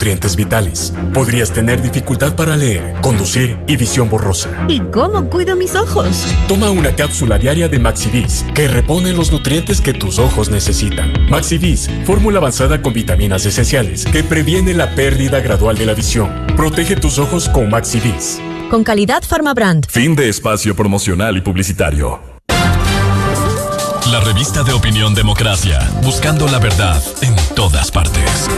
nutrientes vitales. Podrías tener dificultad para leer, conducir y visión borrosa. ¿Y cómo cuido mis ojos? Toma una cápsula diaria de Maxivis, que repone los nutrientes que tus ojos necesitan. Maxivis, fórmula avanzada con vitaminas esenciales que previene la pérdida gradual de la visión. Protege tus ojos con Maxivis. Con calidad Pharmabrand. Fin de espacio promocional y publicitario. La revista de opinión Democracia, buscando la verdad en todas partes.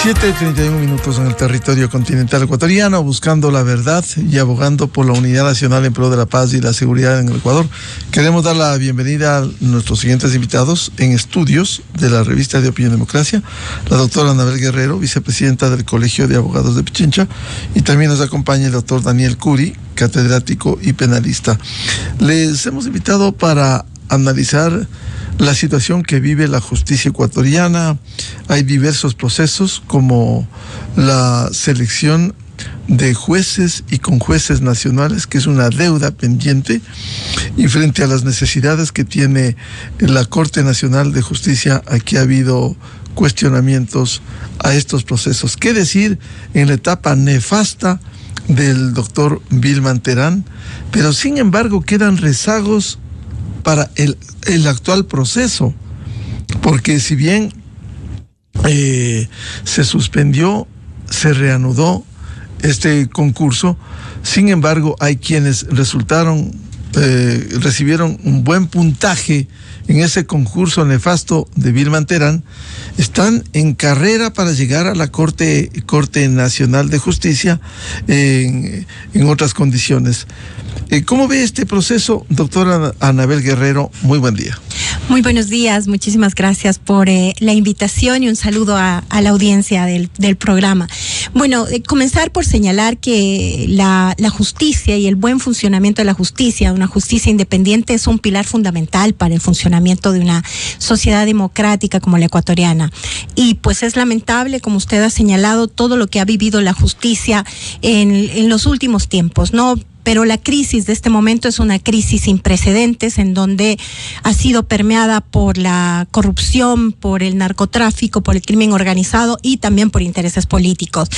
7:31 minutos en el territorio continental ecuatoriano, buscando la verdad y abogando por la unidad nacional en pro de la paz y la seguridad en el Ecuador. Queremos dar la bienvenida a nuestros siguientes invitados en estudios de la revista de Opinión Democracia, la doctora Anabel Guerrero, vicepresidenta del Colegio de Abogados de Pichincha, y también nos acompaña el doctor Daniel Curi, catedrático y penalista. Les hemos invitado para analizar la situación que vive la justicia ecuatoriana. Hay diversos procesos como la selección de jueces y con jueces nacionales, que es una deuda pendiente, y frente a las necesidades que tiene la Corte Nacional de Justicia, aquí ha habido cuestionamientos a estos procesos. ¿Qué decir en la etapa nefasta del doctor Vilman Terán? Pero sin embargo quedan rezagos para el actual proceso, porque si bien se suspendió, se reanudó este concurso, sin embargo hay quienes recibieron un buen puntaje en ese concurso nefasto de Vilman Terán, están en carrera para llegar a la Corte Nacional de Justicia en otras condiciones. ¿Cómo ve este proceso, doctora Anabel Guerrero? Muy buen día. Muy buenos días, muchísimas gracias por la invitación y un saludo a la audiencia del programa. Bueno, comenzar por señalar que la justicia y el buen funcionamiento de la justicia, una justicia independiente, es un pilar fundamental para el funcionamiento de una sociedad democrática como la ecuatoriana. Y pues es lamentable, como usted ha señalado, todo lo que ha vivido la justicia en los últimos tiempos, ¿no? Pero la crisis de este momento es una crisis sin precedentes, en donde ha sido permeada por la corrupción, por el narcotráfico, por el crimen organizado y también por intereses políticos.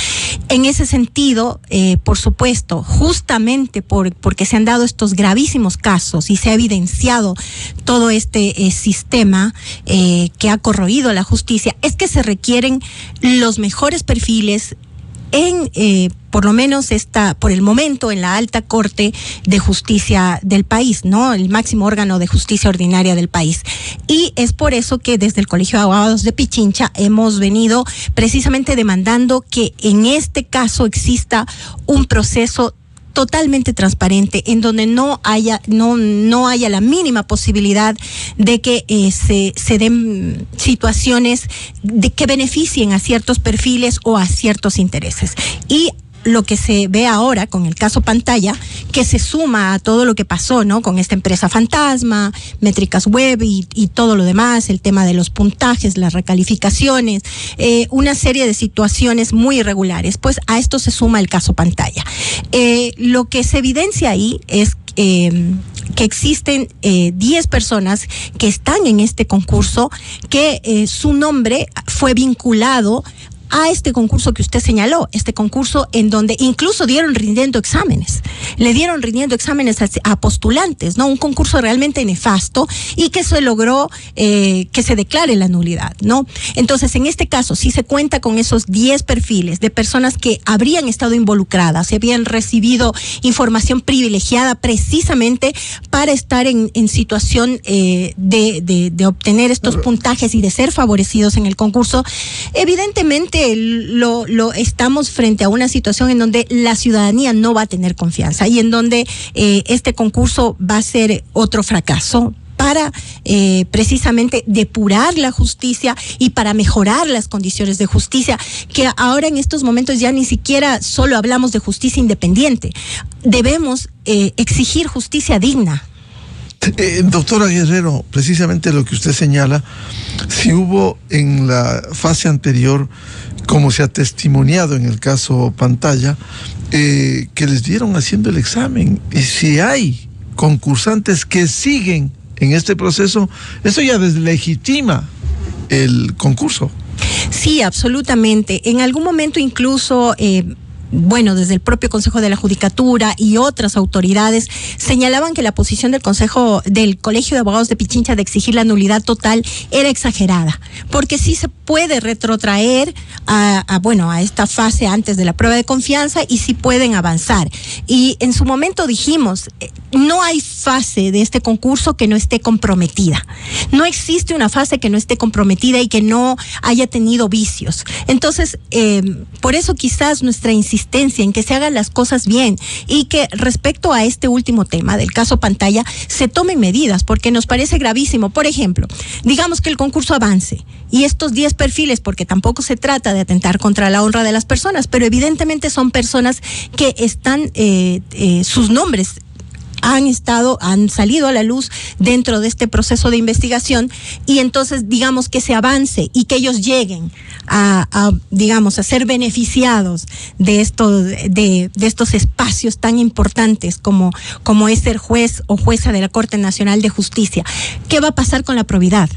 En ese sentido, por supuesto, justamente porque se han dado estos gravísimos casos y se ha evidenciado todo este sistema que ha corroído la justicia, es que se requieren los mejores perfiles por lo menos por el momento, en la alta corte de justicia del país, ¿no? El máximo órgano de justicia ordinaria del país. Y es por eso que desde el Colegio de Abogados de Pichincha hemos venido precisamente demandando que en este caso exista un proceso totalmente transparente, en donde no haya la mínima posibilidad de que se den situaciones que beneficien a ciertos perfiles o a ciertos intereses. Y lo que se ve ahora con el caso Pantalla, que se suma a todo lo que pasó, ¿no? Con esta empresa fantasma, Métricas Web y todo lo demás, el tema de los puntajes, las recalificaciones, una serie de situaciones muy irregulares. Pues a esto se suma el caso Pantalla. Lo que se evidencia ahí es que existen 10 personas que están en este concurso, que su nombre fue vinculado a este concurso que usted señaló, este concurso en donde incluso le dieron rindiendo exámenes a postulantes, ¿no? Un concurso realmente nefasto, y que se logró que se declare la nulidad, ¿no? Entonces, en este caso, si se cuenta con esos 10 perfiles de personas que habrían estado involucradas, se habían recibido información privilegiada precisamente para estar en situación de obtener estos puntajes y de ser favorecidos en el concurso, evidentemente que estamos frente a una situación en donde la ciudadanía no va a tener confianza y en donde este concurso va a ser otro fracaso para precisamente depurar la justicia y para mejorar las condiciones de justicia, que ahora en estos momentos ya ni siquiera solo hablamos de justicia independiente, debemos exigir justicia digna. Doctora Guerrero, precisamente lo que usted señala, si hubo en la fase anterior, como se ha testimoniado en el caso Pantalla, que les dieron haciendo el examen, y si hay concursantes que siguen en este proceso, eso ya deslegitima el concurso. Sí, absolutamente. En algún momento incluso desde el propio Consejo de la Judicatura y otras autoridades señalaban que la posición del Colegio de Abogados de Pichincha de exigir la nulidad total era exagerada, porque sí se puede retrotraer a esta fase antes de la prueba de confianza y sí pueden avanzar. Y en su momento dijimos, no hay fase de este concurso que no esté comprometida. No existe una fase que no esté comprometida y que no haya tenido vicios. Entonces, por eso quizás nuestra insistencia en que se hagan las cosas bien y que respecto a este último tema del caso Pantalla se tomen medidas, porque nos parece gravísimo. Por ejemplo, digamos que el concurso avance y estos 10 perfiles, porque tampoco se trata de atentar contra la honra de las personas, pero evidentemente son personas que están, sus nombres han salido a la luz dentro de este proceso de investigación, y entonces digamos que se avance y que ellos lleguen a ser beneficiados de estos espacios tan importantes como es ser juez o jueza de la Corte Nacional de Justicia. ¿Qué va a pasar con la probidad?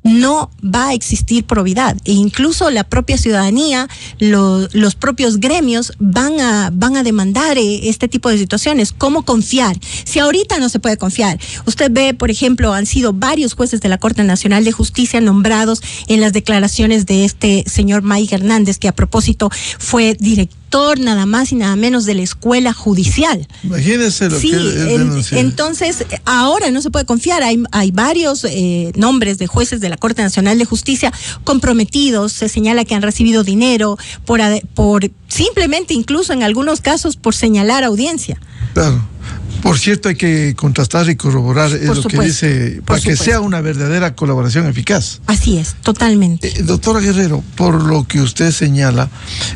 No va a existir probidad, e incluso la propia ciudadanía, los propios gremios van a demandar este tipo de situaciones. ¿Cómo confiar? Si ahorita no se puede confiar. Usted ve, por ejemplo, han sido varios jueces de la Corte Nacional de Justicia nombrados en las declaraciones de este señor Mike Hernández, que a propósito fue director nada más y nada menos de la escuela judicial. Imagínese lo que denunciar. Entonces, ahora no se puede confiar. Hay varios nombres de jueces de la Corte Nacional de Justicia comprometidos. Se señala que han recibido dinero por simplemente, incluso en algunos casos, por señalar audiencia. Claro. Por cierto, hay que contrastar y corroborar lo que dice, para que sea una verdadera colaboración eficaz. Así es, totalmente. Doctora Guerrero, por lo que usted señala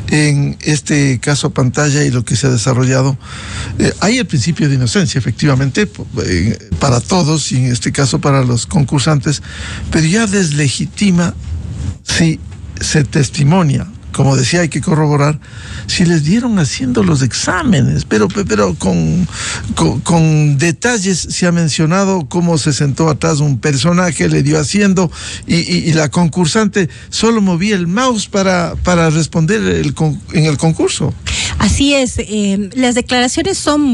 en este caso Pantalla y lo que se ha desarrollado, hay el principio de inocencia, efectivamente, para todos y en este caso para los concursantes, pero ya deslegitima si se testimonia. Como decía, hay que corroborar si les dieron haciendo los exámenes, pero con detalles. Se ha mencionado cómo se sentó atrás un personaje, le dio haciendo, y la concursante solo movía el mouse para responder en el concurso. Así es, las declaraciones son,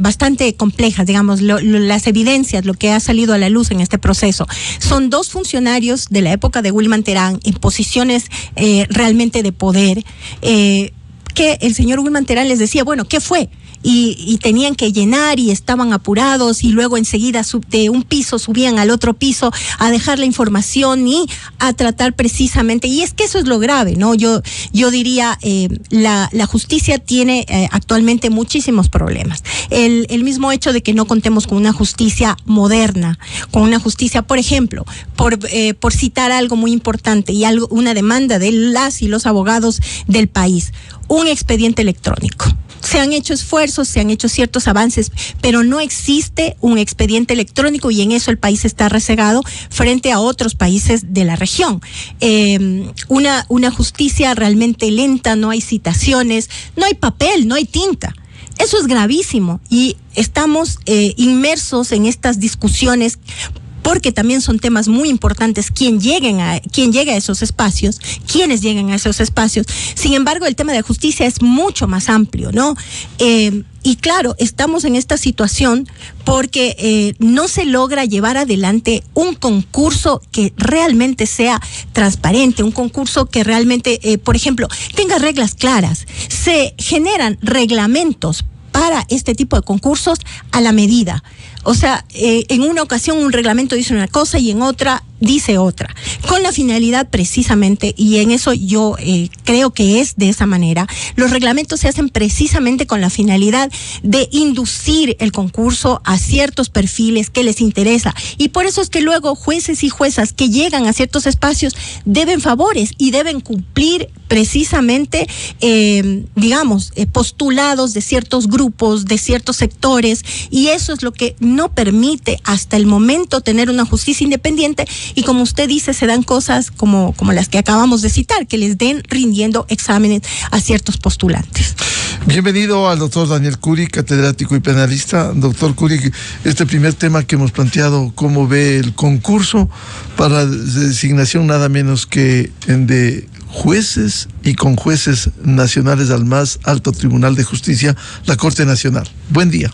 bastante complejas, digamos, las evidencias, lo que ha salido a la luz en este proceso. Son 2 funcionarios de la época de Wilman Terán en posiciones realmente de poder, que el señor Wilman Terán les decía, ¿qué fue? Y tenían que llenar y estaban apurados, y luego enseguida de un piso subían al otro piso a dejar la información y a tratar precisamente, y es que eso es lo grave, ¿no? Yo diría, la justicia tiene actualmente muchísimos problemas. El mismo hecho de que no contemos con una justicia moderna, con una justicia, por ejemplo, por citar algo muy importante y una demanda de las y los abogados del país, un expediente electrónico. Se han hecho esfuerzos, se han hecho ciertos avances, pero no existe un expediente electrónico, y en eso el país está rezagado frente a otros países de la región. Una justicia realmente lenta, no hay citaciones, no hay papel, no hay tinta. Eso es gravísimo, y estamos inmersos en estas discusiones, porque también son temas muy importantes quién llega a esos espacios, quiénes llegan a esos espacios. Sin embargo, el tema de justicia es mucho más amplio, ¿no? Y claro, estamos en esta situación porque no se logra llevar adelante un concurso que realmente sea transparente, un concurso que realmente, por ejemplo, tenga reglas claras. Se generan reglamentos para este tipo de concursos a la medida. O sea, en una ocasión un reglamento dice una cosa y en otra dice otra, con la finalidad precisamente, y en eso yo creo que es de esa manera, los reglamentos se hacen precisamente con la finalidad de inducir el concurso a ciertos perfiles que les interesa, y por eso es que luego jueces y juezas que llegan a ciertos espacios deben favores y deben cumplir precisamente, postulados de ciertos grupos, de ciertos sectores, y eso es lo que no permite hasta el momento tener una justicia independiente, y como usted dice, se dan cosas como las que acabamos de citar, que les den rindiendo exámenes a ciertos postulantes. Bienvenido al doctor Daniel Curi, catedrático y penalista. Doctor Curi, este primer tema que hemos planteado, ¿cómo ve el concurso para designación nada menos que de jueces y con jueces nacionales al más alto Tribunal de Justicia, la Corte Nacional? Buen día.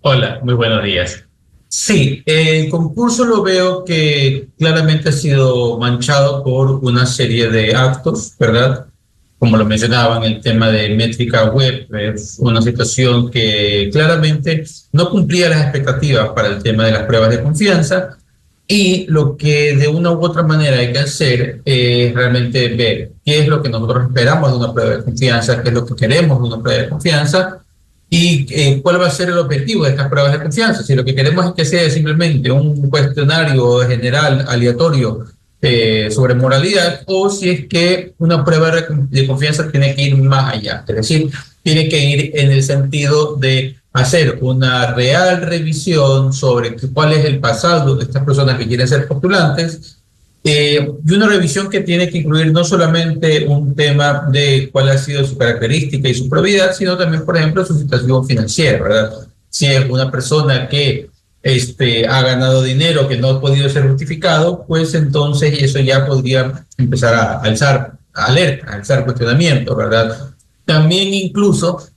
Hola, muy buenos días. Sí, el concurso lo veo que claramente ha sido manchado por una serie de actos, ¿verdad? Como lo mencionaban, el tema de métrica web es una situación que claramente no cumplía las expectativas para el tema de las pruebas de confianza, y lo que de una u otra manera hay que hacer es realmente ver qué es lo que nosotros esperamos de una prueba de confianza, qué es lo que queremos de una prueba de confianza, y cuál va a ser el objetivo de estas pruebas de confianza. Si lo que queremos es que sea simplemente un cuestionario general, aleatorio, sobre moralidad, o si es que una prueba de confianza tiene que ir más allá, es decir, tiene que ir en el sentido de hacer una real revisión sobre cuál es el pasado de estas personas que quieren ser postulantes, y una revisión que tiene que incluir no solamente un tema de cuál ha sido su característica y su probidad, sino también, por ejemplo, su situación financiera, ¿verdad? Si es una persona que ha ganado dinero que no ha podido ser justificado, pues entonces eso ya podría empezar a alzar alerta, a alzar cuestionamiento, ¿verdad? También incluso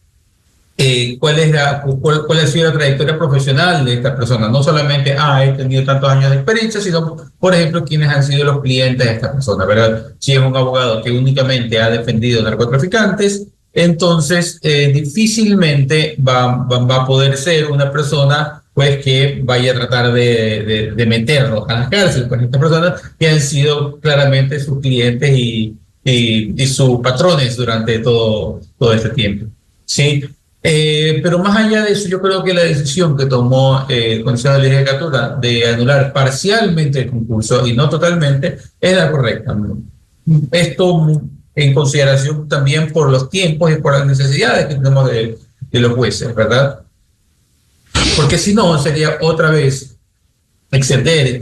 cuál ha sido la trayectoria profesional de esta persona. No solamente, he tenido tantos años de experiencia, sino, por ejemplo, quiénes han sido los clientes de esta persona, ¿verdad? Si es un abogado que únicamente ha defendido narcotraficantes, entonces difícilmente va a poder ser una persona pues que vaya a tratar de meterlos a la cárcel, pues estas personas que han sido claramente sus clientes y sus patrones durante todo este tiempo, ¿sí? Pero más allá de eso, yo creo que la decisión que tomó el Consejo de Legislatura de anular parcialmente el concurso y no totalmente es la correcta. Esto en consideración también por los tiempos y por las necesidades que tenemos de los jueces, ¿verdad? Porque si no, sería otra vez extender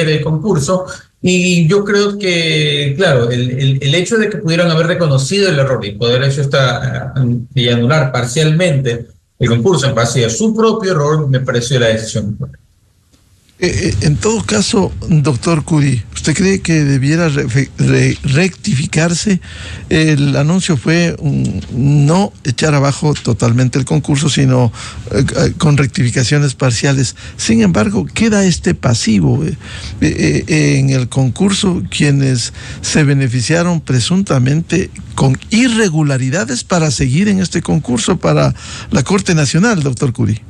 el concurso. Y yo creo que, claro, el hecho de que pudieran haber reconocido el error y poder y anular parcialmente el concurso en base a su propio error, me pareció la decisión correcta. En todo caso, doctor Curi, ¿usted cree que debiera rectificarse? El anuncio fue no echar abajo totalmente el concurso, sino con rectificaciones parciales. Sin embargo, queda este pasivo en el concurso, quienes se beneficiaron presuntamente con irregularidades para seguir en este concurso para la Corte Nacional, doctor Curi.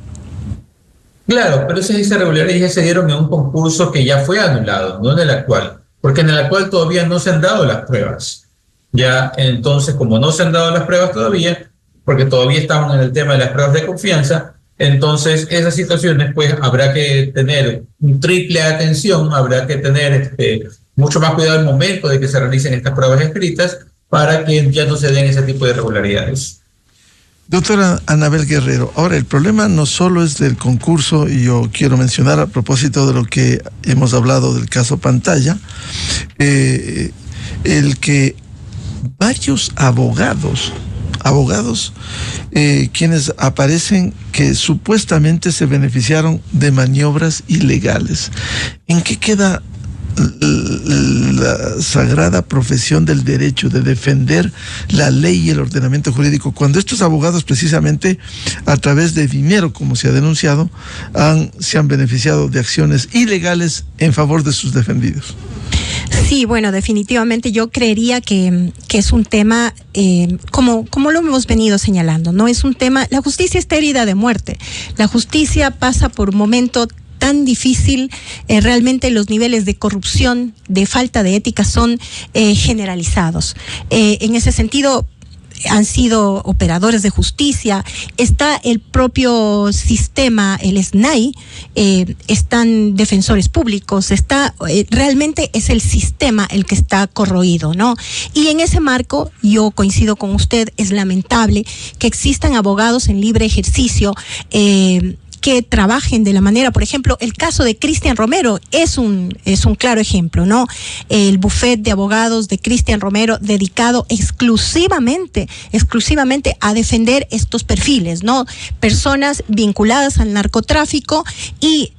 Claro, pero esas irregularidades ya se dieron en un concurso que ya fue anulado, no en el actual, porque en el actual todavía no se han dado las pruebas. Ya, entonces, como no se han dado las pruebas todavía, porque todavía estamos en el tema de las pruebas de confianza, entonces esas situaciones pues habrá que tener un triple atención, habrá que tener mucho más cuidado al momento de que se realicen estas pruebas escritas para que ya no se den ese tipo de irregularidades. Doctora Anabel Guerrero, ahora el problema no solo es del concurso, y yo quiero mencionar a propósito de lo que hemos hablado del caso Pantalla, el que varios abogados quienes aparecen que supuestamente se beneficiaron de maniobras ilegales. ¿En qué queda la sagrada profesión del derecho de defender la ley y el ordenamiento jurídico cuando estos abogados precisamente a través de dinero, como se ha denunciado, se han beneficiado de acciones ilegales en favor de sus defendidos? Sí, bueno, definitivamente yo creería que es un tema, como lo hemos venido señalando, ¿no? Es un tema, la justicia está herida de muerte. La justicia pasa por un momento tan difícil, realmente los niveles de corrupción, de falta de ética son generalizados. En ese sentido, han sido operadores de justicia, está el propio sistema, el SNAI, están defensores públicos, realmente es el sistema el que está corroído, ¿no? Y en ese marco, yo coincido con usted, es lamentable que existan abogados en libre ejercicio, que trabajen de la manera, por ejemplo, el caso de Cristian Romero es un claro ejemplo, ¿no? El bufete de abogados de Cristian Romero dedicado exclusivamente a defender estos perfiles, ¿no? Personas vinculadas al narcotráfico y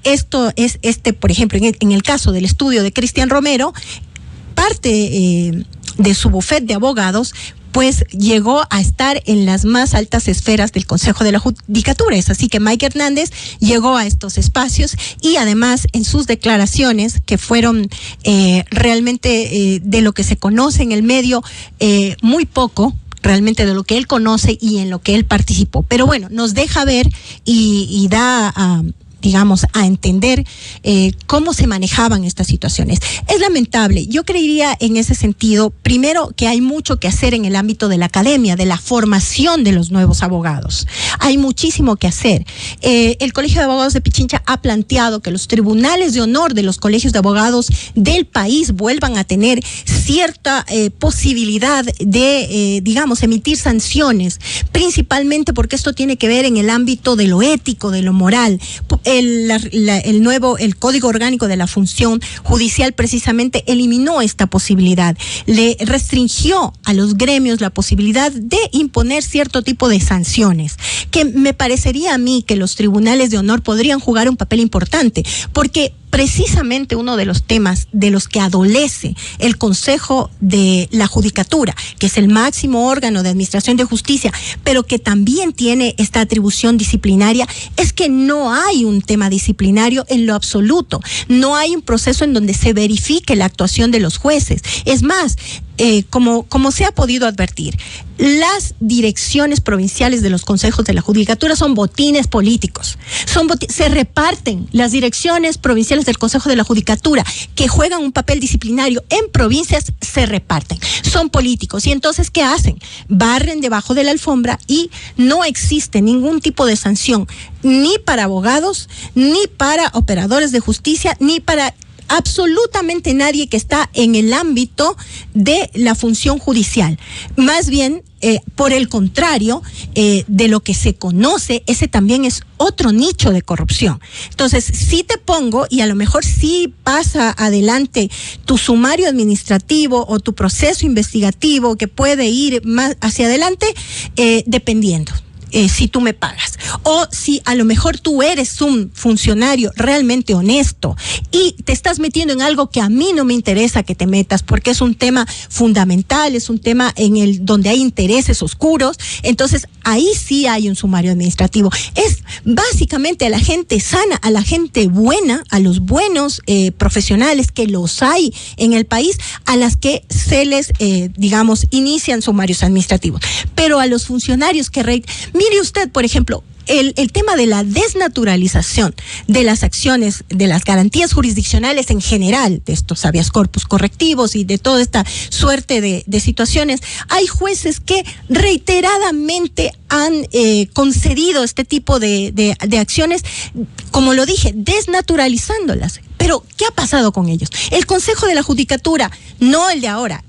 esto es por ejemplo, en el caso del estudio de Cristian Romero, parte de su bufete de abogados pues llegó a estar en las más altas esferas del Consejo de la Judicatura. Es así que Mike Hernández llegó a estos espacios y además en sus declaraciones, que fueron realmente de lo que se conoce en el medio, muy poco realmente de lo que él conoce y en lo que él participó. Pero bueno, nos deja ver y da a entender cómo se manejaban estas situaciones. Es lamentable. Yo creería en ese sentido, primero, que hay mucho que hacer en el ámbito de la academia, de la formación de los nuevos abogados. Hay muchísimo que hacer. El Colegio de Abogados de Pichincha ha planteado que los tribunales de honor de los colegios de abogados del país vuelvan a tener cierta posibilidad de, emitir sanciones, principalmente porque esto tiene que ver en el ámbito de lo ético, de lo moral. El Código Orgánico de la Función Judicial precisamente eliminó esta posibilidad, le restringió a los gremios la posibilidad de imponer cierto tipo de sanciones, que me parecería a mí que los tribunales de honor podrían jugar un papel importante, porque precisamente uno de los temas de los que adolece el Consejo de la Judicatura, que es el máximo órgano de administración de justicia, pero que también tiene esta atribución disciplinaria, es que no hay un tema disciplinario en lo absoluto. No hay un proceso en donde se verifique la actuación de los jueces. Es más, como se ha podido advertir, las direcciones provinciales de los consejos de la judicatura son botines políticos. Se reparten las direcciones provinciales del Consejo de la Judicatura que juegan un papel disciplinario en provincias, se reparten. Son políticos. Y entonces, ¿qué hacen? Barren debajo de la alfombra y no existe ningún tipo de sanción, ni para abogados, ni para operadores de justicia, ni para absolutamente nadie que está en el ámbito de la función judicial. Más bien, por el contrario, de lo que se conoce, ese también es otro nicho de corrupción. Entonces, si te pongo, y a lo mejor sí pasa adelante tu sumario administrativo o tu proceso investigativo que puede ir más hacia adelante, dependiendo. Si tú me pagas, o si a lo mejor tú eres un funcionario realmente honesto y te estás metiendo en algo que a mí no me interesa que te metas, porque es un tema fundamental, es un tema donde hay intereses oscuros, entonces ahí sí hay un sumario administrativo. Es básicamente a la gente sana, a la gente buena, a los buenos profesionales, que los hay en el país, a las que se les, inician sumarios administrativos. Pero a los funcionarios mire usted, por ejemplo, el tema de la desnaturalización de las acciones, de las garantías jurisdiccionales en general, de estos habeas corpus correctivos y de toda esta suerte de situaciones, hay jueces que reiteradamente han concedido este tipo de acciones, como lo dije, desnaturalizándolas. Pero, ¿qué ha pasado con ellos? El Consejo de la Judicatura, no el de ahora,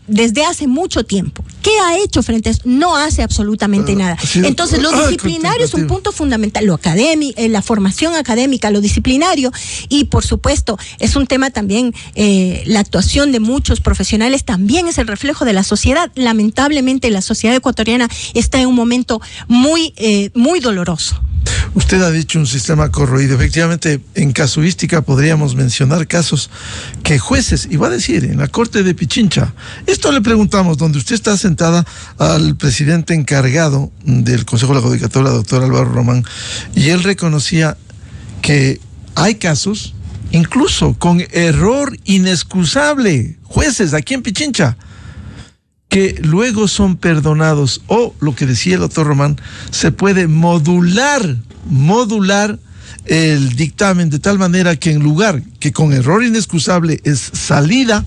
desde hace mucho tiempo, ¿qué ha hecho frente a esto? No hace absolutamente nada. Entonces, lo disciplinario es un punto fundamental, lo académico, la formación académica, lo disciplinario, y por supuesto, es un tema también, la actuación de muchos profesionales también es el reflejo de la sociedad. Lamentablemente, la sociedad ecuatoriana está en un momento muy doloroso. Usted ha dicho un sistema corroído. Efectivamente, en casuística podríamos mencionar casos que jueces, y va a decir, en la Corte de Pichincha, esto le preguntamos, donde usted está sentada, al presidente encargado del Consejo de la Judicatura, doctor Álvaro Román, y él reconocía que hay casos, incluso con error inexcusable, jueces aquí en Pichincha, que luego son perdonados, o lo que decía el doctor Román, se puede modular el dictamen de tal manera que en lugar que con error inexcusable es salida,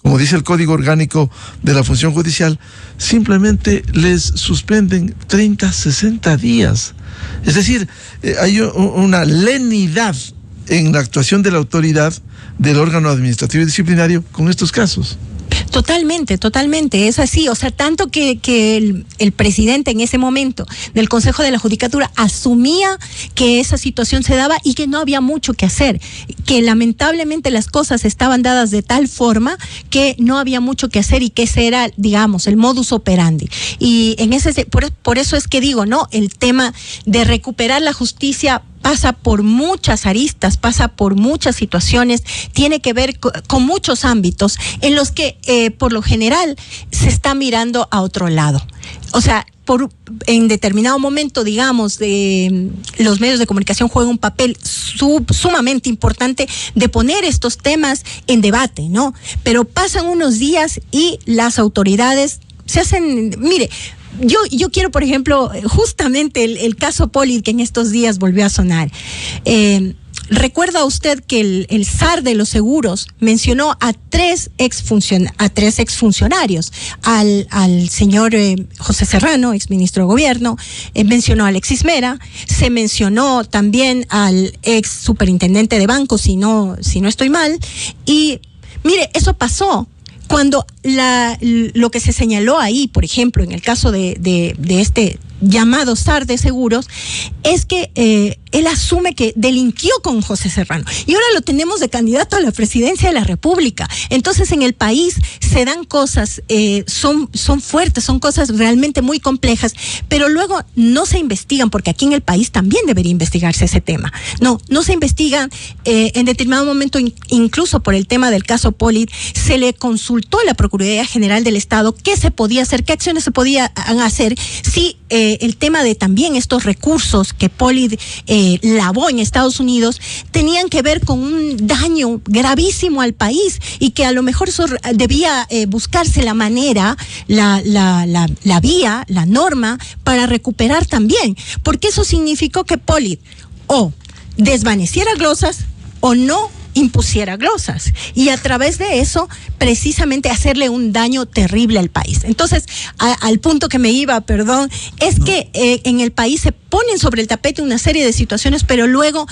como dice el Código Orgánico de la Función Judicial, simplemente les suspenden 30, 60 días. Es decir, hay una lenidad en la actuación de la autoridad del órgano administrativo y disciplinario con estos casos. Totalmente, es así. O sea, tanto que el presidente en ese momento del Consejo de la Judicatura asumía que esa situación se daba y que no había mucho que hacer, que lamentablemente las cosas estaban dadas de tal forma que no había mucho que hacer y que ese era, digamos, el modus operandi. Y en por eso es que digo, ¿no? El tema de recuperar la justicia pasa por muchas aristas, pasa por muchas situaciones, tiene que ver con muchos ámbitos en los que por lo general se está mirando a otro lado. O sea, en determinado momento, digamos, los medios de comunicación juegan un papel sumamente importante de poner estos temas en debate, ¿no? Pero pasan unos días y las autoridades se hacen, mire, yo quiero, por ejemplo, justamente el caso Polid, que en estos días volvió a sonar. ¿Recuerda usted que el SAR de los seguros mencionó a tres exfuncionarios? Al señor José Serrano, exministro de Gobierno, mencionó a Alexis Mera, se mencionó también al ex superintendente de banco, si no estoy mal, y mire, eso pasó cuando lo que se señaló ahí, por ejemplo, en el caso de este llamado SAR de seguros, es que él asume que delinquió con José Serrano y ahora lo tenemos de candidato a la presidencia de la República. Entonces en el país se dan cosas, son fuertes, son cosas realmente muy complejas, pero luego no se investigan, porque aquí en el país también debería investigarse ese tema. No se investigan. En determinado momento, incluso por el tema del caso Polid, se le consultó a la Procuraduría General del Estado qué se podía hacer, qué acciones se podían hacer si el tema de también estos recursos que Polid lavó en Estados Unidos tenían que ver con un daño gravísimo al país y que a lo mejor eso debía buscarse la manera, la vía, la norma para recuperar también, porque eso significó que Polid o desvaneciera glosas o no impusiera glosas, y a través de eso precisamente hacerle un daño terrible al país. Entonces, al punto que me iba, es que en el país se ponen sobre el tapete una serie de situaciones, pero luego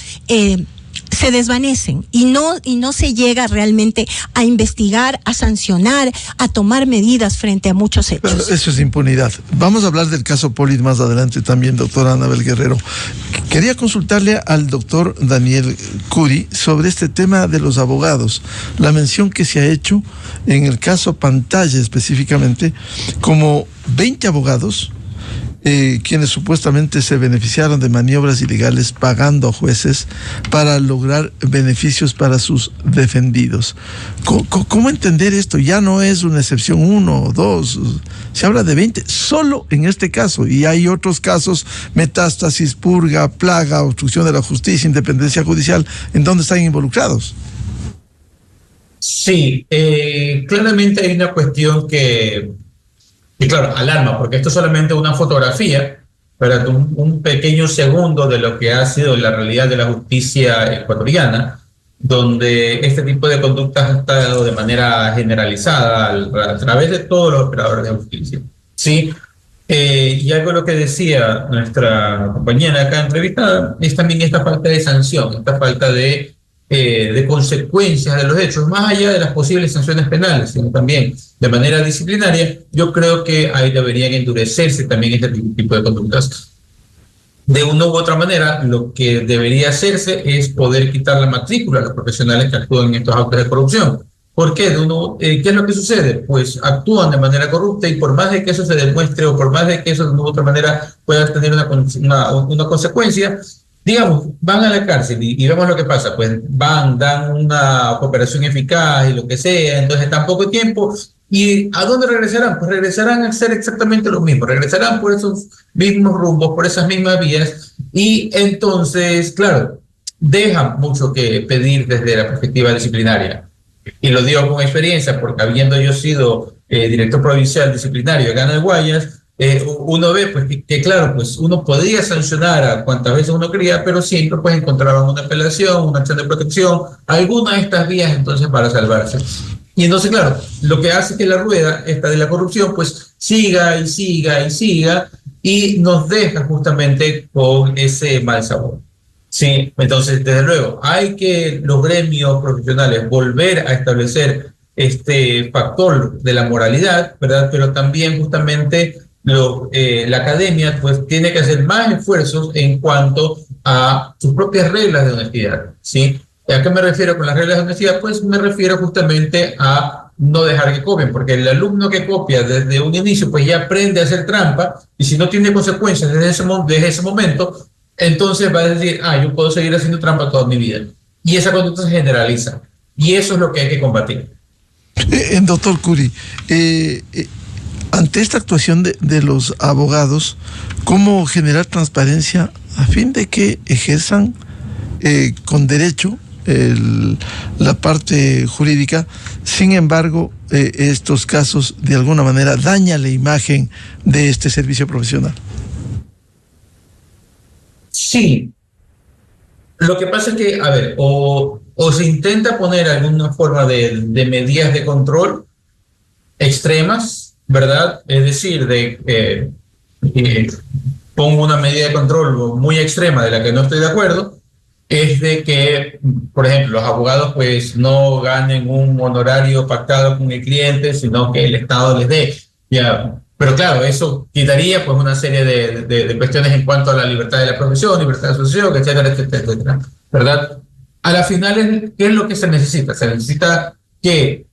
se desvanecen y no se llega realmente a investigar, a sancionar, a tomar medidas frente a muchos hechos. Pero eso es impunidad. Vamos a hablar del caso Polid más adelante también, doctora Anabel Guerrero. Quería consultarle al doctor Daniel Curi sobre este tema de los abogados, la mención que se ha hecho en el caso Pantalla específicamente, como 20 abogados quienes supuestamente se beneficiaron de maniobras ilegales pagando a jueces para lograr beneficios para sus defendidos. ¿Cómo entender esto? Ya no es una excepción 1 o 2, se habla de 20 solo en este caso, y hay otros casos, metástasis, purga, plaga, obstrucción de la justicia, independencia judicial, en donde están involucrados. Sí, claramente hay una cuestión que claro, alarma, porque esto es solamente una fotografía, ¿verdad? Un pequeño segundo de lo que ha sido la realidad de la justicia ecuatoriana, donde este tipo de conductas ha estado de manera generalizada a través de todos los operadores de justicia. ¿Sí? Y algo de lo que decía nuestra compañera acá entrevistada es también esta falta de sanción, esta falta de consecuencias de los hechos, más allá de las posibles sanciones penales, sino también de manera disciplinaria. Yo creo que ahí deberían endurecerse también este tipo de conductas. De una u otra manera, lo que debería hacerse es poder quitar la matrícula a los profesionales que actúan en estos actos de corrupción. ¿Por qué? ¿Qué es lo que sucede? Pues actúan de manera corrupta, y por más de que eso se demuestre o por más de que eso de una u otra manera pueda tener una consecuencia, digamos, van a la cárcel y vemos lo que pasa, pues dan una cooperación eficaz y lo que sea, entonces en tan poco tiempo, ¿y a dónde regresarán? Pues regresarán a hacer exactamente lo mismo, regresarán por esos mismos rumbos, por esas mismas vías, y entonces, claro, dejan mucho que pedir desde la perspectiva disciplinaria. Y lo digo con experiencia, porque habiendo yo sido director provincial disciplinario acá en el Guayas, uno ve pues que claro, pues uno podría sancionar a cuantas veces uno quería, pero siempre pues encontraban una apelación, una acción de protección, alguna de estas vías entonces para salvarse. Y entonces, claro, lo que hace que la rueda esta de la corrupción pues siga y siga y siga y nos deja justamente con ese mal sabor. Sí, entonces, desde luego, hay que los gremios profesionales volver a establecer este factor de la moralidad, ¿verdad? Pero también justamente la academia pues tiene que hacer más esfuerzos en cuanto a sus propias reglas de honestidad, ¿sí? ¿A qué me refiero con las reglas de honestidad? Pues me refiero justamente a no dejar que copien, porque el alumno que copia desde un inicio pues ya aprende a hacer trampa y si no tiene consecuencias desde ese momento, entonces va a decir, yo puedo seguir haciendo trampa toda mi vida. Y esa conducta se generaliza. Y eso es lo que hay que combatir. Doctor Curi, ante esta actuación de los abogados, ¿cómo generar transparencia a fin de que ejerzan con derecho la parte jurídica? Sin embargo, estos casos de alguna manera dañan la imagen de este servicio profesional. Sí. Lo que pasa es que, a ver, o se intenta poner alguna forma de medidas de control extremas, ¿verdad? Es decir, pongo una medida de control muy extrema de la que no estoy de acuerdo, es de que, por ejemplo, los abogados pues no ganen un honorario pactado con el cliente, sino que el Estado les dé. Ya. Pero claro, eso quitaría pues una serie de cuestiones en cuanto a la libertad de la profesión, libertad de asociación, etcétera, etcétera, etcétera, ¿verdad? A la final, ¿qué es lo que se necesita? Se necesita que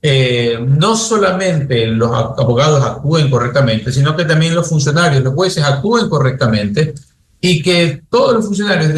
no solamente los abogados actúen correctamente, sino que también los funcionarios, los jueces actúen correctamente y que todos los funcionarios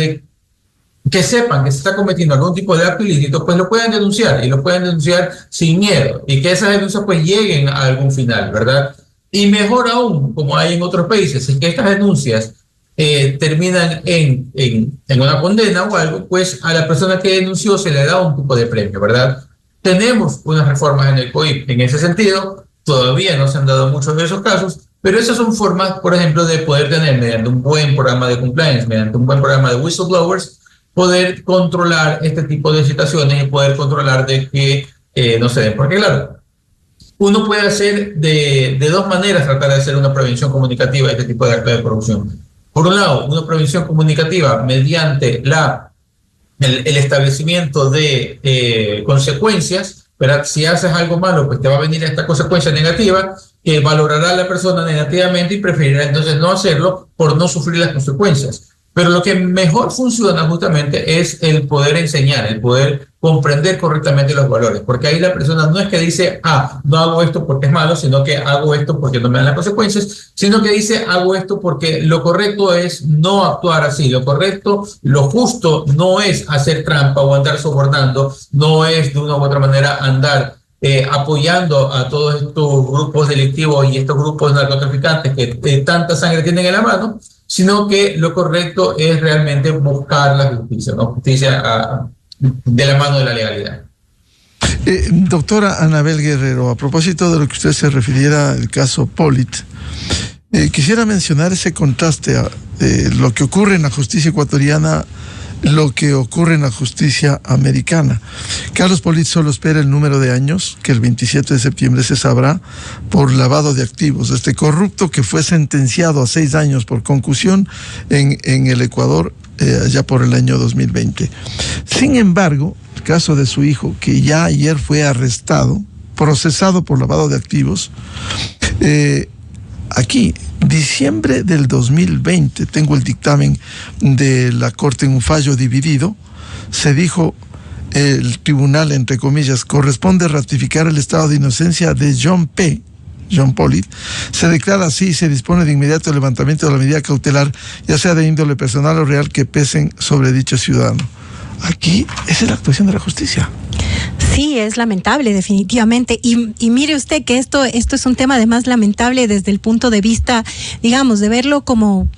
que sepan que se está cometiendo algún tipo de acto ilícito, pues lo puedan denunciar y lo puedan denunciar sin miedo y que esas denuncias pues lleguen a algún final, ¿verdad? Y mejor aún, como hay en otros países, es que estas denuncias terminan en una condena o algo, pues a la persona que denunció se le da un tipo de premio, ¿verdad? Tenemos unas reformas en el COIP en ese sentido, todavía no se han dado muchos de esos casos, pero esas son formas, por ejemplo, de poder tener, mediante un buen programa de compliance, mediante un buen programa de whistleblowers, poder controlar este tipo de situaciones y poder controlar de que no se den. Porque claro, uno puede hacer de dos maneras tratar de hacer una prevención comunicativa de este tipo de actos de corrupción. Por un lado, una prevención comunicativa mediante el establecimiento de consecuencias, ¿verdad? Si haces algo malo, pues te va a venir esta consecuencia negativa que valorará a la persona negativamente y preferirá entonces no hacerlo por no sufrir las consecuencias. Pero lo que mejor funciona justamente es el poder enseñar, el poder comprender correctamente los valores, porque ahí la persona no es que dice, no hago esto porque es malo, sino que hago esto porque no me dan las consecuencias, sino que dice, hago esto porque lo correcto es no actuar así, lo correcto, lo justo no es hacer trampa o andar sobornando, no es de una u otra manera andar apoyando a todos estos grupos delictivos y estos grupos narcotraficantes que tanta sangre tienen en la mano, sino que lo correcto es realmente buscar la justicia, ¿no? Justicia de la mano de la legalidad. Doctora Anabel Guerrero, a propósito de lo que usted se refiriera al caso Pollitt, quisiera mencionar ese contraste de lo que ocurre en la justicia ecuatoriana, lo que ocurre en la justicia americana. Carlos Pollitt solo espera el número de años, que el 27 de septiembre se sabrá, por lavado de activos. Este corrupto que fue sentenciado a 6 años por concusión en el Ecuador, allá por el año 2020. Sin embargo, el caso de su hijo, que ya ayer fue arrestado, procesado por lavado de activos, aquí, diciembre del 2020, tengo el dictamen de la Corte en un fallo dividido, se dijo, el tribunal, entre comillas, corresponde ratificar el estado de inocencia de John Pollitt, se declara así y se dispone de inmediato el levantamiento de la medida cautelar, ya sea de índole personal o real, que pesen sobre dicho ciudadano. Aquí, esa es la actuación de la justicia. Sí, es lamentable, definitivamente. Y mire usted que esto es un tema además lamentable desde el punto de vista, digamos, de verlo como,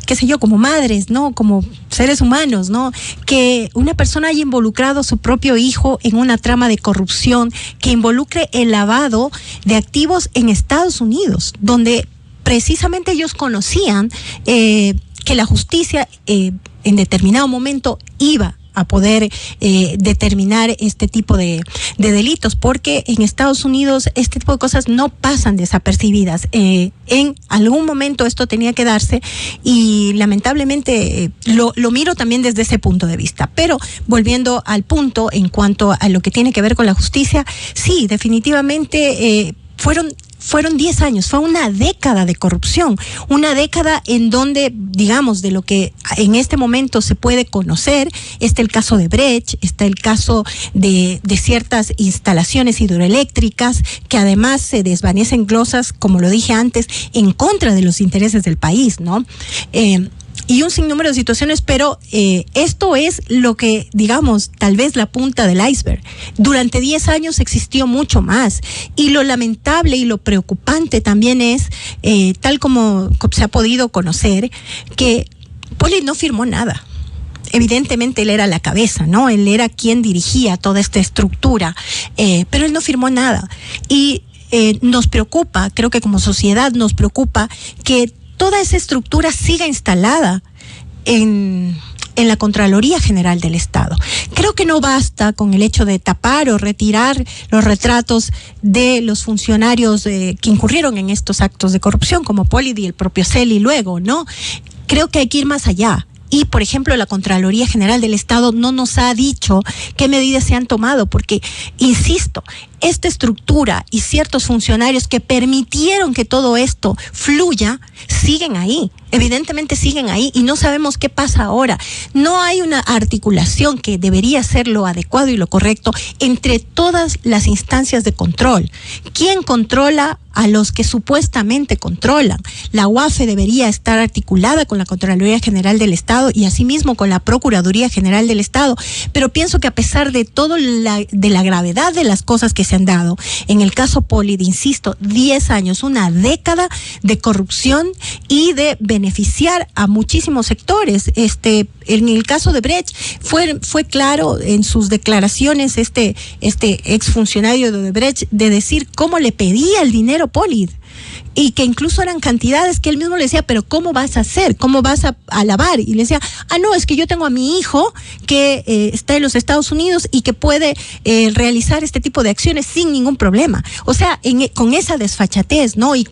qué sé yo, como madres, ¿no? Como seres humanos, ¿no? Que una persona haya involucrado a su propio hijo en una trama de corrupción que involucre el lavado de activos en Estados Unidos, donde precisamente ellos conocían que la justicia en determinado momento iba a poder determinar este tipo de delitos, porque en Estados Unidos este tipo de cosas no pasan desapercibidas. En algún momento esto tenía que darse y lamentablemente lo miro también desde ese punto de vista. Pero volviendo al punto en cuanto a lo que tiene que ver con la justicia, sí, definitivamente fueron 10 años, fue una década de corrupción, una década en donde, digamos, de lo que en este momento se puede conocer, está el caso de Brecht, está el caso de ciertas instalaciones hidroeléctricas que además se desvanecen glosas, como lo dije antes, en contra de los intereses del país, ¿no? Y un sinnúmero de situaciones, pero esto es lo que, digamos, tal vez la punta del iceberg. Durante 10 años existió mucho más, y lo lamentable y lo preocupante también es, tal como se ha podido conocer, que Pollitt no firmó nada. Evidentemente él era la cabeza, ¿no? Él era quien dirigía toda esta estructura, pero él no firmó nada. Y nos preocupa, creo que como sociedad nos preocupa que toda esa estructura siga instalada en la Contraloría General del Estado. Creo que no basta con el hecho de tapar o retirar los retratos de los funcionarios que incurrieron en estos actos de corrupción, como Pollitt y el propio Celi luego, ¿no? Creo que hay que ir más allá. Y, por ejemplo, la Contraloría General del Estado no nos ha dicho qué medidas se han tomado, porque, insisto, esta estructura y ciertos funcionarios que permitieron que todo esto fluya, siguen ahí, evidentemente siguen ahí, y no sabemos qué pasa ahora. No hay una articulación, que debería ser lo adecuado y lo correcto, entre todas las instancias de control. ¿Quién controla a los que supuestamente controlan? La UAFE debería estar articulada con la Contraloría General del Estado y asimismo con la Procuraduría General del Estado, pero pienso que a pesar de todo de la gravedad de las cosas que se han dado, en el caso Pollitt, insisto, 10 años, una década de corrupción y de beneficiar a muchísimos sectores. En el caso de Brecht fue claro en sus declaraciones este exfuncionario de Brecht, de decir cómo le pedía el dinero Pollitt, y que incluso eran cantidades que él mismo le decía, pero ¿cómo vas a hacer? ¿Cómo vas a lavar? Y le decía, no, es que yo tengo a mi hijo que está en los Estados Unidos y que puede realizar este tipo de acciones sin ningún problema. O sea, con esa desfachatez, ¿no? Y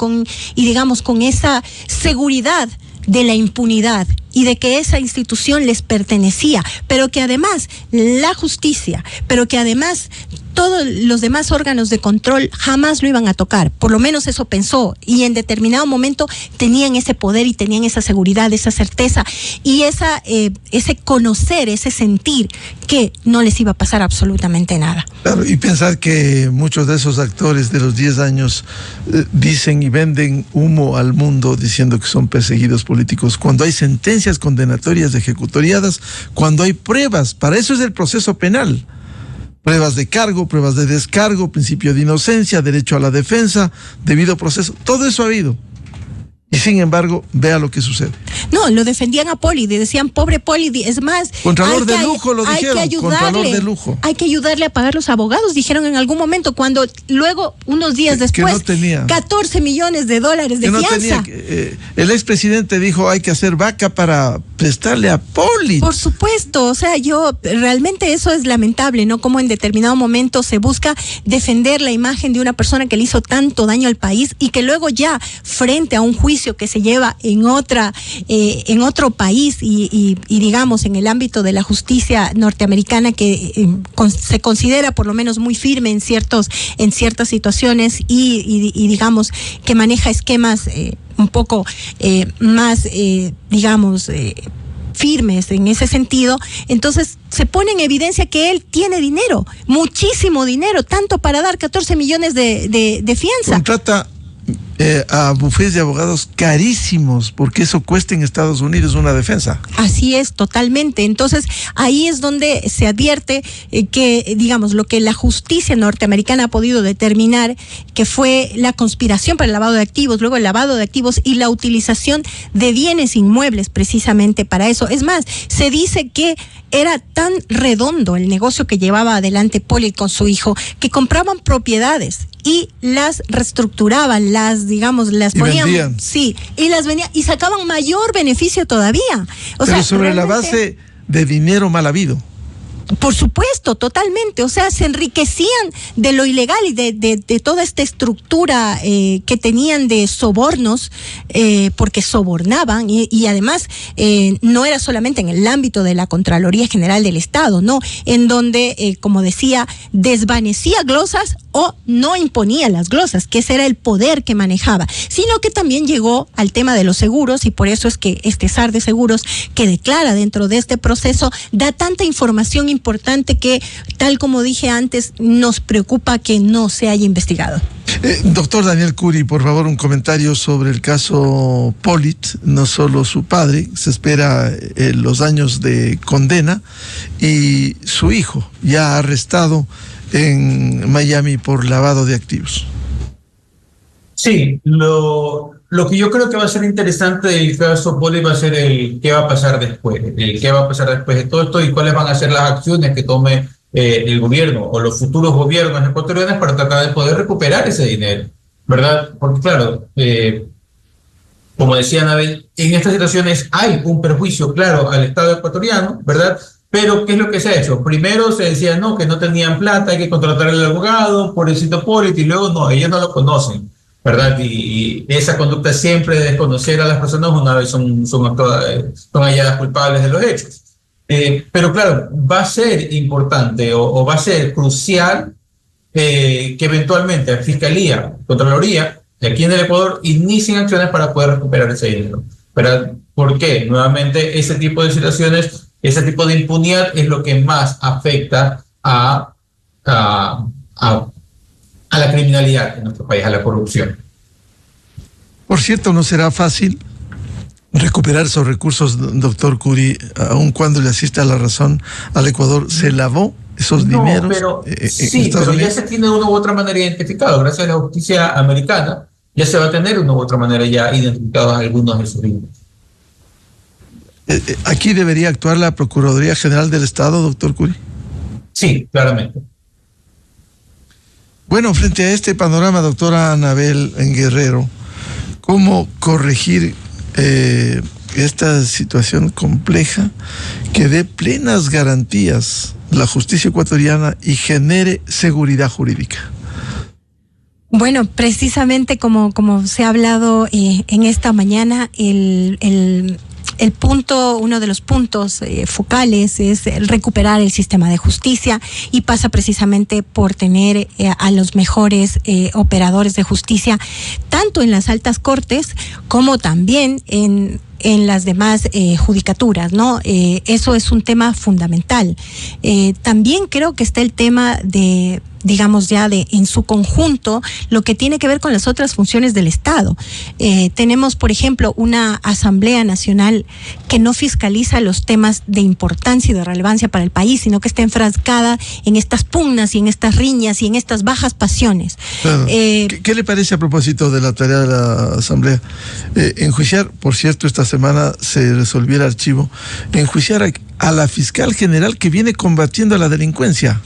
digamos, con esa seguridad de la impunidad y de que esa institución les pertenecía, pero que además la justicia, pero que además todos los demás órganos de control jamás lo iban a tocar. Por lo menos eso pensó, y en determinado momento tenían ese poder y tenían esa seguridad, esa certeza y ese conocer, ese sentir que no les iba a pasar absolutamente nada. Claro, y pensar que muchos de esos actores de los 10 años dicen y venden humo al mundo diciendo que son perseguidos políticos, cuando hay sentencias condenatorias ejecutoriadas, cuando hay pruebas. Para eso es el proceso penal. Pruebas de cargo, pruebas de descargo, principio de inocencia, derecho a la defensa, debido proceso, todo eso ha habido. Y sin embargo, vea lo que sucede. No, lo defendían a Pollitt, decían, pobre Pollitt, es más, Contralor de lujo, lo dijeron, Contralor de lujo. Hay que ayudarle a pagar los abogados, dijeron en algún momento, cuando luego, unos días después, no tenía, 14 millones de dólares de fianza. El expresidente dijo, hay que hacer vaca para prestarle a Pollitt. Por supuesto, o sea, realmente eso es lamentable, ¿no? Como en determinado momento se busca defender la imagen de una persona que le hizo tanto daño al país y que luego ya, frente a un juicio que se lleva en otro país y digamos en el ámbito de la justicia norteamericana, que se considera por lo menos muy firme en ciertas situaciones y digamos que maneja esquemas un poco más digamos firmes en ese sentido, entonces se pone en evidencia que él tiene dinero, muchísimo dinero, tanto para dar 14 millones de fianza. Contrata a bufetes de abogados carísimos, porque eso cuesta en Estados Unidos una defensa. Así es, totalmente. Entonces, ahí es donde se advierte que, digamos, lo que la justicia norteamericana ha podido determinar, que fue la conspiración para el lavado de activos, luego el lavado de activos y la utilización de bienes inmuebles precisamente para eso. Es más, se dice que era tan redondo el negocio que llevaba adelante Polit con su hijo, que compraban propiedades y las reestructuraban, las ponían, vendían. sí, y las vendían y sacaban mayor beneficio todavía. Pero sobre la base de dinero mal habido. Por supuesto, totalmente. O sea, se enriquecían de lo ilegal y de toda esta estructura que tenían de sobornos, porque sobornaban y además no era solamente en el ámbito de la Contraloría General del Estado, no, en donde, como decía, desvanecía glosas o no imponía las glosas, que ese era el poder que manejaba, sino que también llegó al tema de los seguros, y por eso es que este SAR de seguros que declara dentro de este proceso da tanta información importante que, tal como dije antes, nos preocupa que no se haya investigado. Doctor Daniel Curi, por favor, un comentario sobre el caso Polit, no solo su padre, se espera los años de condena, y su hijo ya arrestado en Miami por lavado de activos. Sí, lo que yo creo que va a ser interesante del caso Polit va a ser el qué va a pasar después, de todo esto y cuáles van a ser las acciones que tome el gobierno o los futuros gobiernos ecuatorianos para tratar de poder recuperar ese dinero, ¿verdad? Porque claro, como decía Anabel, en estas situaciones hay un perjuicio claro al Estado ecuatoriano, ¿verdad? Pero, ¿qué es lo que se ha hecho? Primero se decía, no, que no tenían plata, hay que contratar al abogado, pobrecito Polit, y luego no, ellos no lo conocen, ¿verdad? Y esa conducta siempre de desconocer a las personas una vez son halladas culpables de los hechos. Pero claro, va a ser importante o va a ser crucial que eventualmente la Fiscalía, Contraloría, de aquí en el Ecuador, inicien acciones para poder recuperar ese dinero, ¿verdad? ¿Por qué? Nuevamente, ese tipo de situaciones, ese tipo de impunidad es lo que más afecta a la criminalidad en nuestro país, a la corrupción. Por cierto, no será fácil recuperar esos recursos, doctor Curi, aun cuando le asista la razón al Ecuador. ¿Se lavó esos dineros? Pero, sí, pero ya se tiene de una u otra manera identificado. Gracias a la justicia americana, ya se va a tener de una u otra manera ya identificados algunos de esos dineros. ¿Aquí debería actuar la Procuraduría General del Estado, doctor Curi? Sí, claramente. Bueno, frente a este panorama, doctora Anabel Guerrero, ¿cómo corregir esta situación compleja que dé plenas garantías la justicia ecuatoriana y genere seguridad jurídica? Bueno, precisamente como se ha hablado en esta mañana, uno de los puntos focales es recuperar el sistema de justicia, y pasa precisamente por tener a los mejores operadores de justicia, tanto en las altas cortes como también en las demás judicaturas, ¿no? Eso es un tema fundamental. También creo que está el tema de, digamos ya en su conjunto, lo que tiene que ver con las otras funciones del Estado. Tenemos, por ejemplo, una Asamblea Nacional que no fiscaliza los temas de importancia y de relevancia para el país, sino que está enfrascada en estas pugnas y en estas riñas y en estas bajas pasiones. Claro. ¿Qué le parece a propósito de la tarea de la Asamblea? Enjuiciar, por cierto, esta semana se resolvió el archivo, enjuiciar a la fiscal general que viene combatiendo a la delincuencia.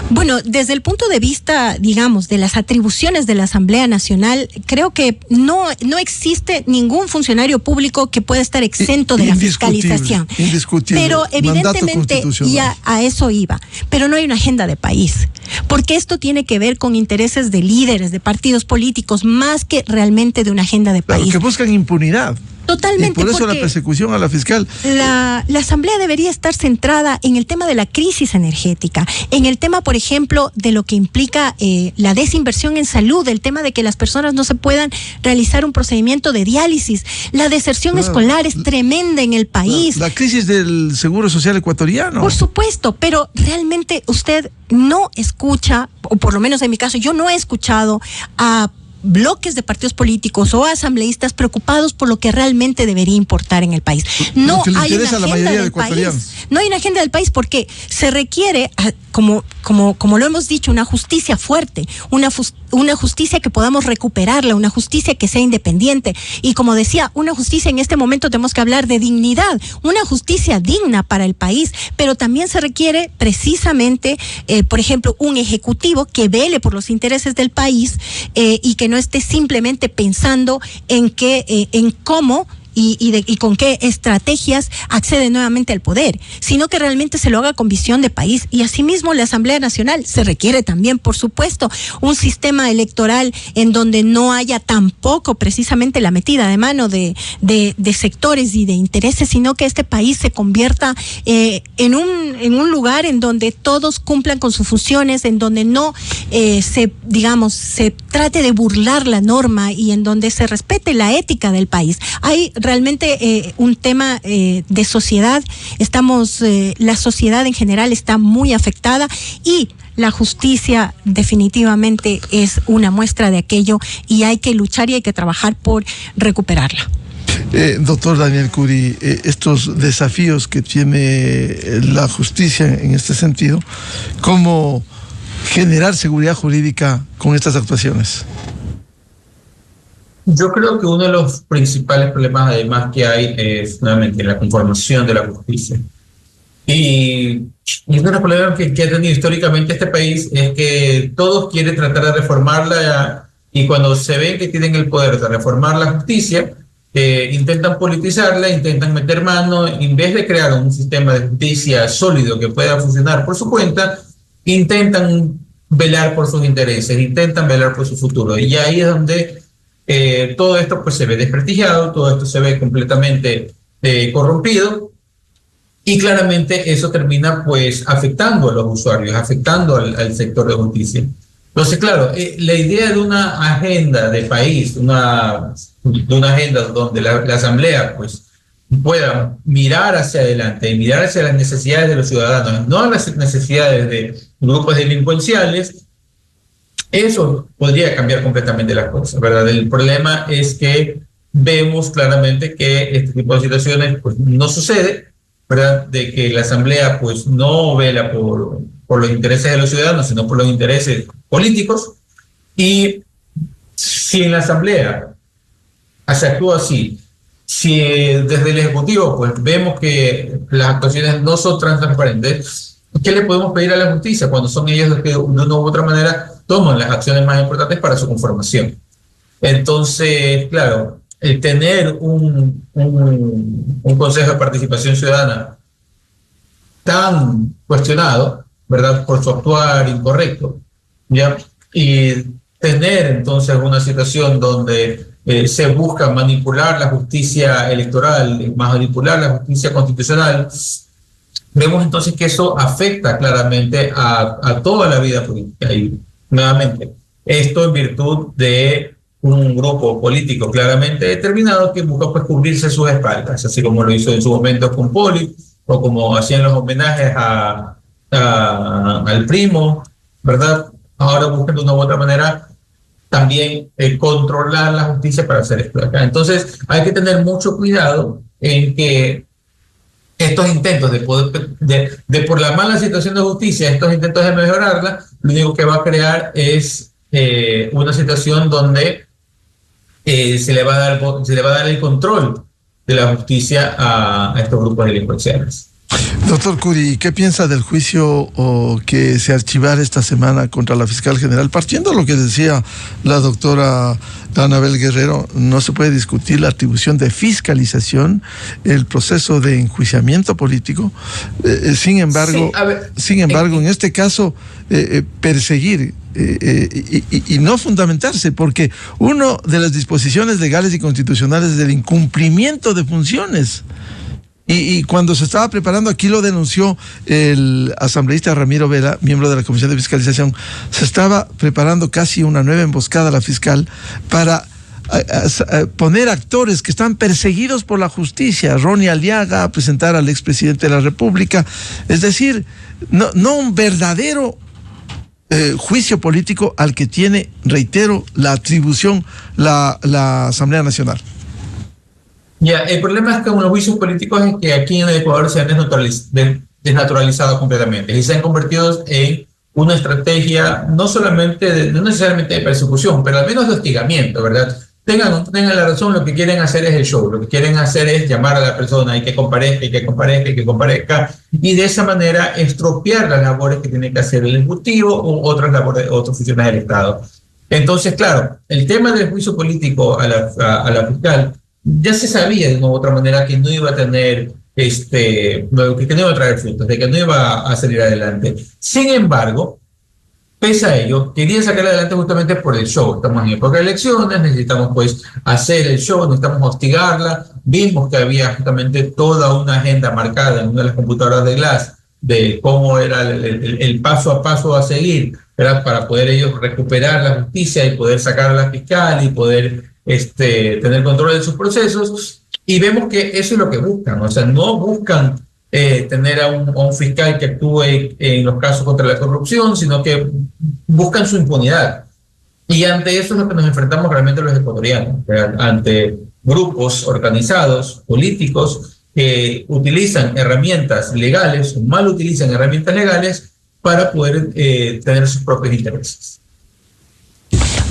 Bueno, desde el punto de vista, digamos, de las atribuciones de la Asamblea Nacional, creo que no existe ningún funcionario público que pueda estar exento de la fiscalización. Indiscutible. Pero evidentemente ya a eso iba. Pero no hay una agenda de país, porque esto tiene que ver con intereses de líderes, de partidos políticos, más que realmente de una agenda de país. Claro, que buscan impunidad. Totalmente. Y por eso la persecución a la fiscal. La Asamblea debería estar centrada en el tema de la crisis energética, en el tema, por ejemplo, de lo que implica la desinversión en salud, el tema de que las personas no se puedan realizar un procedimiento de diálisis. La deserción escolar es tremenda en el país. La crisis del Seguro Social ecuatoriano. Por supuesto, pero realmente usted no escucha, o por lo menos en mi caso, yo no he escuchado a bloques de partidos políticos o asambleístas preocupados por lo que realmente debería importar en el país. No hay una agenda del país. No hay una agenda del país porque se requiere como lo hemos dicho, una justicia fuerte, una justicia que podamos recuperarla, una justicia que sea independiente. Y como decía, una justicia en este momento tenemos que hablar de dignidad, una justicia digna para el país, pero también se requiere precisamente, por ejemplo, un ejecutivo que vele por los intereses del país y que no esté simplemente pensando en cómo y con qué estrategias accede nuevamente al poder, sino que realmente se lo haga con visión de país. Y asimismo la Asamblea Nacional se requiere también, por supuesto, un sistema electoral en donde no haya tampoco precisamente la metida de mano de sectores y de intereses, sino que este país se convierta en un lugar en donde todos cumplan con sus funciones, en donde no se trate de burlar la norma y en donde se respete la ética del país. Hay realmente un tema de sociedad, la sociedad en general está muy afectada y la justicia definitivamente es una muestra de aquello y hay que luchar y hay que trabajar por recuperarla. Doctor Daniel Curi, estos desafíos que tiene la justicia en este sentido, ¿cómo generar seguridad jurídica con estas actuaciones? Yo creo que uno de los principales problemas además que hay es nuevamente la conformación de la justicia. Y uno de los problemas que ha tenido históricamente este país es que todos quieren tratar de reformarla y cuando se ven que tienen el poder de reformar la justicia, intentan politizarla, intentan meter mano, en vez de crear un sistema de justicia sólido que pueda funcionar por su cuenta, intentan velar por sus intereses, intentan velar por su futuro. Y ahí es donde todo esto pues se ve desprestigiado, todo esto se ve completamente corrompido y claramente eso termina pues afectando a los usuarios, afectando al sector de justicia. Entonces, claro, la idea de una agenda de país, de una agenda donde la Asamblea pues pueda mirar hacia adelante y mirar hacia las necesidades de los ciudadanos, no a las necesidades de grupos delincuenciales, eso podría cambiar completamente las cosas, ¿verdad? El problema es que vemos claramente que este tipo de situaciones pues no sucede, ¿verdad? De que la Asamblea pues no vela por los intereses de los ciudadanos, sino por los intereses políticos. Y si en la Asamblea se actúa así, si desde el Ejecutivo pues vemos que las actuaciones no son transparentes, ¿qué le podemos pedir a la justicia cuando son ellos los que de una u otra manera toman las acciones más importantes para su conformación? Entonces, claro, el tener un Consejo de Participación Ciudadana tan cuestionado, ¿verdad?, por su actuar incorrecto, ¿ya? Y tener entonces una situación donde se busca manipular la justicia electoral, manipular la justicia constitucional, vemos entonces que eso afecta claramente a toda la vida política. Y nuevamente, esto en virtud de un grupo político claramente determinado que busca pues cubrirse sus espaldas, así como lo hizo en su momento con Poli, o como hacían los homenajes al primo, ¿verdad? Ahora buscan de una u otra manera también controlar la justicia para hacer esto acá. Entonces hay que tener mucho cuidado en que estos intentos de por la mala situación de justicia, estos intentos de mejorarla, lo único que va a crear es una situación donde se le va a dar el control de la justicia a estos grupos delincuenciales. Doctor Curi, ¿qué piensa del juicio que se archivara esta semana contra la fiscal general? Partiendo de lo que decía la doctora Anabel Guerrero, no se puede discutir la atribución de fiscalización, el proceso de enjuiciamiento político. Sin embargo, en este caso, perseguir y no fundamentarse, porque una de las disposiciones legales y constitucionales es el incumplimiento de funciones. Y cuando se estaba preparando, aquí lo denunció el asambleísta Ramiro Vera, miembro de la Comisión de Fiscalización, se estaba preparando casi una nueva emboscada a la fiscal para poner actores que están perseguidos por la justicia, Ronnie Aliaga, a presentar al expresidente de la República, es decir, no un verdadero juicio político al que tiene, reitero, la atribución la Asamblea Nacional. Ya, el problema es que con los juicios políticos es que aquí en el Ecuador se han desnaturalizado completamente y se han convertido en una estrategia no solamente, no necesariamente de persecución, pero al menos de hostigamiento, ¿verdad? Tengan la razón, lo que quieren hacer es el show, lo que quieren hacer es llamar a la persona y que comparezca, y de esa manera estropear las labores que tiene que hacer el Ejecutivo u otras labores, otras funciones del Estado. Entonces, claro, el tema del juicio político a la fiscal ya se sabía de una u otra manera que no iba a tener, que no iba a traer frutos, de que no iba a salir adelante. Sin embargo, pese a ello, quería sacar adelante justamente por el show. Estamos en época de elecciones, necesitamos pues hacer el show, necesitamos hostigarla. Vimos que había justamente toda una agenda marcada en una de las computadoras de Glass de cómo era el paso a paso a seguir, ¿verdad? Para poder ellos recuperar la justicia y poder sacar a la fiscal y poder tener control de sus procesos. Y vemos que eso es lo que buscan, o sea, no buscan tener a un fiscal que actúe en los casos contra la corrupción, sino que buscan su impunidad. Y ante eso es lo que nos enfrentamos realmente los ecuatorianos, ante grupos organizados, políticos, que utilizan herramientas legales, o mal utilizan herramientas legales para poder tener sus propios intereses.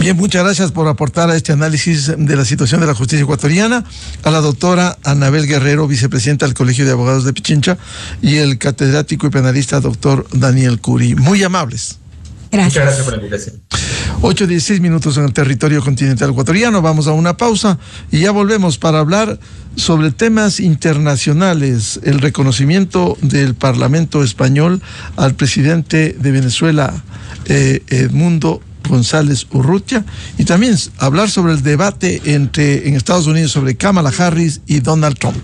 Bien, muchas gracias por aportar a este análisis de la situación de la justicia ecuatoriana, a la doctora Anabel Guerrero, vicepresidenta del Colegio de Abogados de Pichincha, y el catedrático y penalista doctor Daniel Curi. Muy amables. Gracias. Muchas gracias por la invitación. 8:16 en el territorio continental ecuatoriano. Vamos a una pausa y ya volvemos para hablar sobre temas internacionales. El reconocimiento del Parlamento español al presidente de Venezuela, Edmundo González Urrutia, y también hablar sobre el debate en Estados Unidos sobre Kamala Harris y Donald Trump.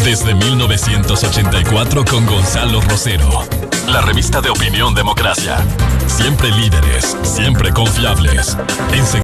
Desde 1984 con Gonzalo Rosero. La revista de opinión Democracia. Siempre líderes, siempre confiables.